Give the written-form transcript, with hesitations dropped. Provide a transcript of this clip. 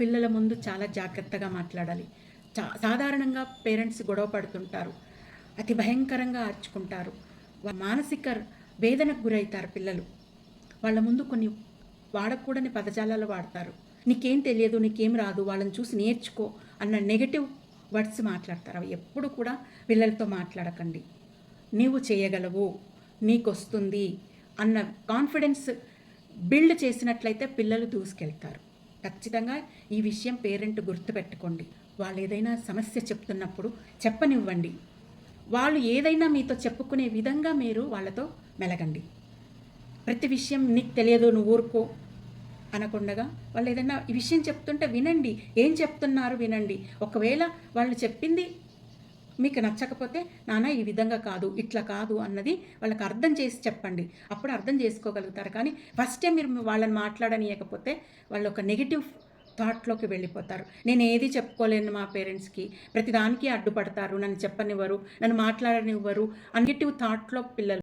పిల్లల ముందు చాలా జాగ్రత్తగా మాట్లాడాలి. సాధారణంగా పేరెంట్స్ గొడవ పడుతుంటారు. అతి భయంకరంగా అరుచుకుంటారు. మానసిక వేదనకు గురవుతారు పిల్లలు. వాళ్ళ ముందు కొన్ని వాడకూడని పదజాలాలు వాడతారు. నీకేం తెలియదు, నీకేం రాదు, వాళ్ళని చూసి నేర్చుకో అన్న నెగటివ్ వర్డ్స్ మాట్లాడతారు. అవి ఎప్పుడు కూడా పిల్లలతో మాట్లాడకండి. నీవు చేయగలవు, నీకొస్తుంది అన్న కాన్ఫిడెన్స్ బిల్డ్ చేసినట్లయితే పిల్లలు దూసుకెళ్తారు. ఖచ్చితంగా ఈ విషయం పేరెంట్ గుర్తుపెట్టుకోండి. వాళ్ళు ఏదైనా సమస్య చెప్తున్నప్పుడు చెప్పనివ్వండి. వాళ్ళు ఏదైనా మీతో చెప్పుకునే విధంగా మీరు వాళ్ళతో మెలగండి. ప్రతి విషయం నీకు తెలియదు, నువ్వు ఊరుకో అనకుండగా వాళ్ళు ఏదైనా ఈ విషయం చెప్తుంటే వినండి. ఏం చెప్తున్నారు వినండి. ఒకవేళ వాళ్ళు చెప్పింది మీకు నచ్చకపోతే, నాన్న ఈ విధంగా కాదు, ఇట్లా కాదు అన్నది వాళ్ళకి అర్థం చేసి చెప్పండి. అప్పుడు అర్థం చేసుకోగలుగుతారు. కానీ ఫస్టే మీరు వాళ్ళని మాట్లాడనీయకపోతే వాళ్ళు ఒక నెగిటివ్ థాట్లోకి వెళ్ళిపోతారు. నేను ఏది చెప్పుకోలేను మా పేరెంట్స్కి, ప్రతిదానికి అడ్డుపడతారు, నన్ను చెప్పనివ్వరు, నన్ను మాట్లాడనివ్వరు, నెగిటివ్ థాట్లో పిల్లలు